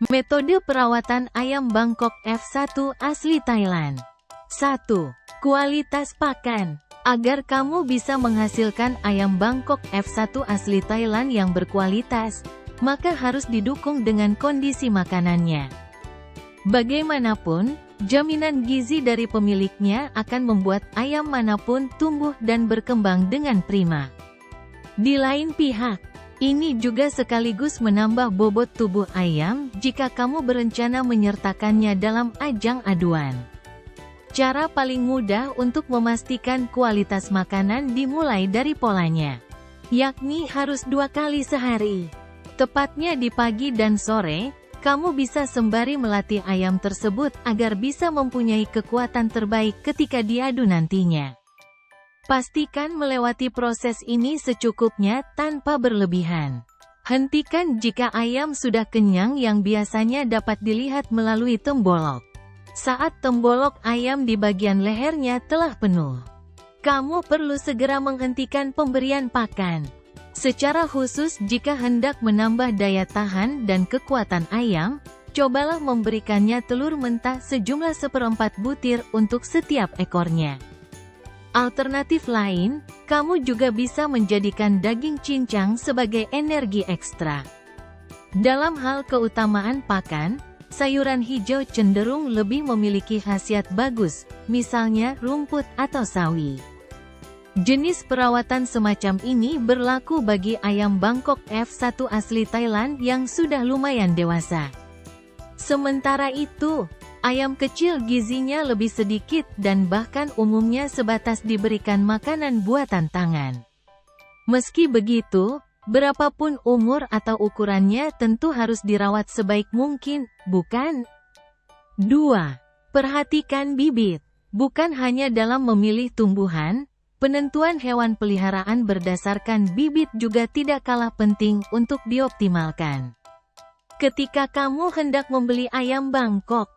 Metode perawatan ayam Bangkok F1 asli Thailand. 1. Kualitas pakan. Agar kamu bisa menghasilkan ayam Bangkok F1 asli Thailand yang berkualitas, maka harus didukung dengan kondisi makanannya. Bagaimanapun, jaminan gizi dari pemiliknya akan membuat ayam manapun tumbuh dan berkembang dengan prima. Di lain pihak, ini juga sekaligus menambah bobot tubuh ayam jika kamu berencana menyertakannya dalam ajang aduan. Cara paling mudah untuk memastikan kualitas makanan dimulai dari polanya, yakni harus 2 kali sehari. Tepatnya di pagi dan sore, kamu bisa sembari melatih ayam tersebut agar bisa mempunyai kekuatan terbaik ketika diadu nantinya. Pastikan melewati proses ini secukupnya tanpa berlebihan. Hentikan jika ayam sudah kenyang yang biasanya dapat dilihat melalui tembolok. Saat tembolok ayam di bagian lehernya telah penuh, kamu perlu segera menghentikan pemberian pakan. Secara khusus jika hendak menambah daya tahan dan kekuatan ayam, cobalah memberikannya telur mentah sejumlah 1/4 butir untuk setiap ekornya. Alternatif lain, kamu juga bisa menjadikan daging cincang sebagai energi ekstra. Dalam hal keutamaan pakan, sayuran hijau cenderung lebih memiliki khasiat bagus, misalnya rumput atau sawi. Jenis perawatan semacam ini berlaku bagi ayam Bangkok F1 asli Thailand yang sudah lumayan dewasa. Sementara itu, ayam kecil gizinya lebih sedikit dan bahkan umumnya sebatas diberikan makanan buatan tangan. Meski begitu, berapapun umur atau ukurannya tentu harus dirawat sebaik mungkin, bukan? 2. Perhatikan bibit. Bukan hanya dalam memilih tumbuhan, penentuan hewan peliharaan berdasarkan bibit juga tidak kalah penting untuk dioptimalkan. Ketika kamu hendak membeli ayam Bangkok,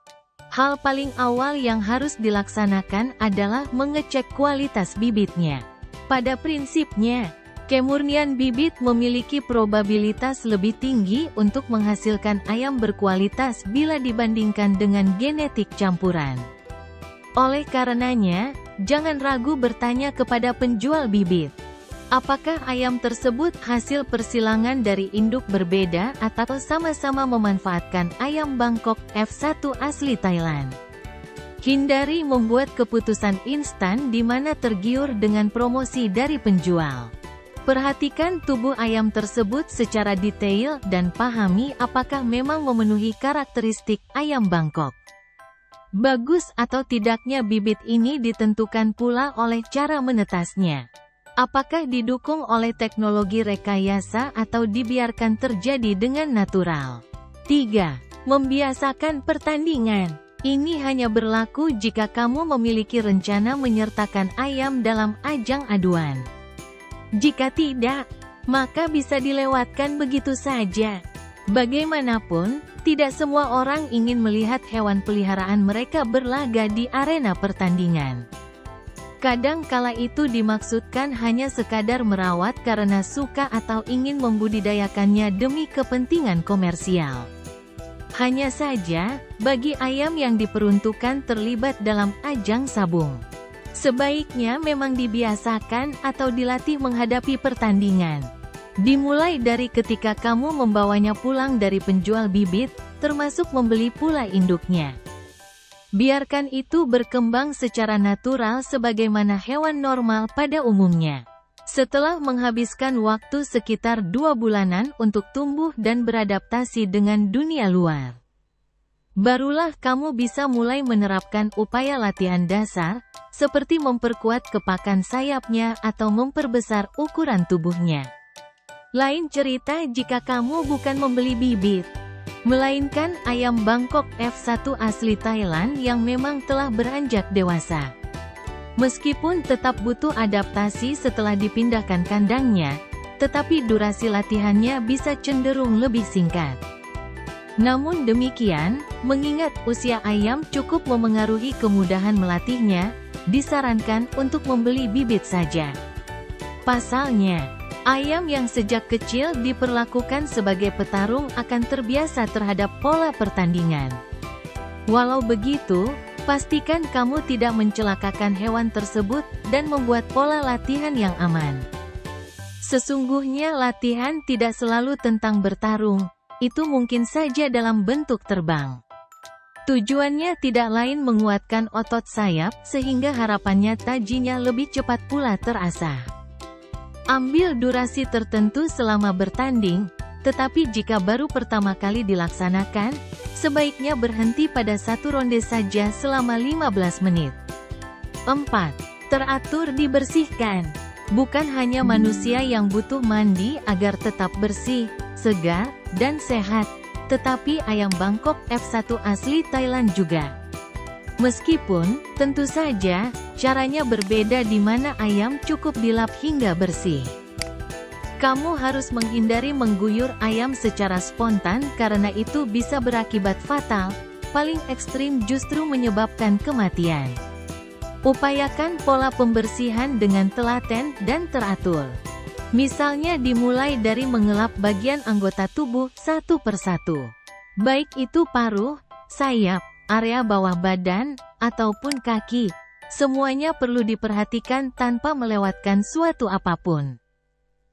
hal paling awal yang harus dilaksanakan adalah mengecek kualitas bibitnya. Pada prinsipnya, kemurnian bibit memiliki probabilitas lebih tinggi untuk menghasilkan ayam berkualitas bila dibandingkan dengan genetik campuran. Oleh karenanya, jangan ragu bertanya kepada penjual bibit. Apakah ayam tersebut hasil persilangan dari induk berbeda atau sama-sama memanfaatkan ayam Bangkok F1 asli Thailand? Hindari membuat keputusan instan di mana tergiur dengan promosi dari penjual. Perhatikan tubuh ayam tersebut secara detail dan pahami apakah memang memenuhi karakteristik ayam Bangkok. Bagus atau tidaknya bibit ini ditentukan pula oleh cara menetasnya. Apakah didukung oleh teknologi rekayasa atau dibiarkan terjadi dengan natural? 3. Membiasakan pertandingan. Ini hanya berlaku jika kamu memiliki rencana menyertakan ayam dalam ajang aduan. Jika tidak, maka bisa dilewatkan begitu saja. Bagaimanapun, tidak semua orang ingin melihat hewan peliharaan mereka berlaga di arena pertandingan. Kadang kala itu dimaksudkan hanya sekadar merawat karena suka atau ingin membudidayakannya demi kepentingan komersial. Hanya saja, bagi ayam yang diperuntukkan terlibat dalam ajang sabung, sebaiknya memang dibiasakan atau dilatih menghadapi pertandingan. Dimulai dari ketika kamu membawanya pulang dari penjual bibit, termasuk membeli pula induknya. Biarkan itu berkembang secara natural sebagaimana hewan normal pada umumnya. Setelah menghabiskan waktu sekitar 2 bulanan untuk tumbuh dan beradaptasi dengan dunia luar, barulah kamu bisa mulai menerapkan upaya latihan dasar, seperti memperkuat kepakan sayapnya atau memperbesar ukuran tubuhnya. Lain cerita jika kamu bukan membeli bibit, melainkan ayam Bangkok F1 asli Thailand yang memang telah beranjak dewasa. Meskipun tetap butuh adaptasi setelah dipindahkan kandangnya, tetapi durasi latihannya bisa cenderung lebih singkat. Namun demikian, mengingat usia ayam cukup memengaruhi kemudahan melatihnya, disarankan untuk membeli bibit saja. Pasalnya, Ayam yang sejak kecil diperlakukan sebagai petarung akan terbiasa terhadap pola pertandingan. Walau begitu, pastikan kamu tidak mencelakakan hewan tersebut dan membuat pola latihan yang aman. Sesungguhnya latihan tidak selalu tentang bertarung, itu mungkin saja dalam bentuk terbang. Tujuannya tidak lain menguatkan otot sayap sehingga harapannya tajinya lebih cepat pula terasa. Ambil durasi tertentu selama bertanding, tetapi jika baru pertama kali dilaksanakan, sebaiknya berhenti pada satu ronde saja selama 15 menit. 4. Teratur dibersihkan. Bukan hanya manusia yang butuh mandi agar tetap bersih, segar, dan sehat, tetapi ayam Bangkok F1 asli Thailand juga. Meskipun, tentu saja, caranya berbeda di mana ayam cukup dilap hingga bersih. Kamu harus menghindari mengguyur ayam secara spontan karena itu bisa berakibat fatal, paling ekstrim justru menyebabkan kematian. Upayakan pola pembersihan dengan telaten dan teratur. Misalnya dimulai dari mengelap bagian anggota tubuh satu persatu. Baik itu paruh, sayap, area bawah badan, ataupun kaki. Semuanya perlu diperhatikan tanpa melewatkan suatu apapun.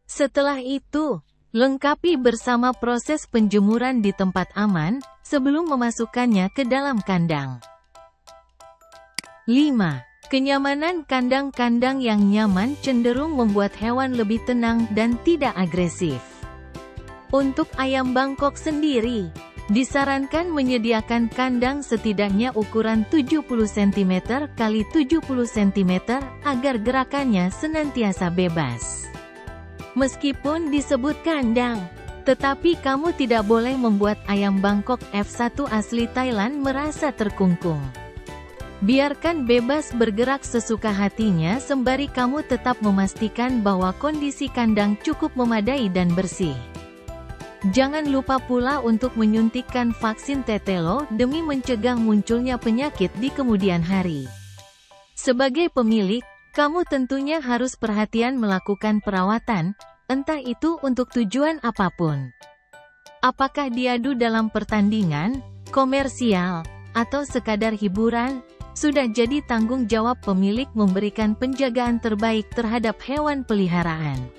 Setelah itu, lengkapi bersama proses penjemuran di tempat aman, sebelum memasukkannya ke dalam kandang. 5. Kenyamanan kandang-kandang yang nyaman cenderung membuat hewan lebih tenang dan tidak agresif. Untuk ayam Bangkok sendiri, disarankan menyediakan kandang setidaknya ukuran 70 cm x 70 cm agar gerakannya senantiasa bebas. Meskipun disebut kandang, tetapi kamu tidak boleh membuat ayam Bangkok F1 asli Thailand merasa terkungkung. Biarkan bebas bergerak sesuka hatinya sembari kamu tetap memastikan bahwa kondisi kandang cukup memadai dan bersih. Jangan lupa pula untuk menyuntikkan vaksin tetelo demi mencegah munculnya penyakit di kemudian hari. Sebagai pemilik, kamu tentunya harus perhatian melakukan perawatan, entah itu untuk tujuan apapun. Apakah diadu dalam pertandingan, komersial, atau sekadar hiburan, sudah jadi tanggung jawab pemilik memberikan penjagaan terbaik terhadap hewan peliharaan.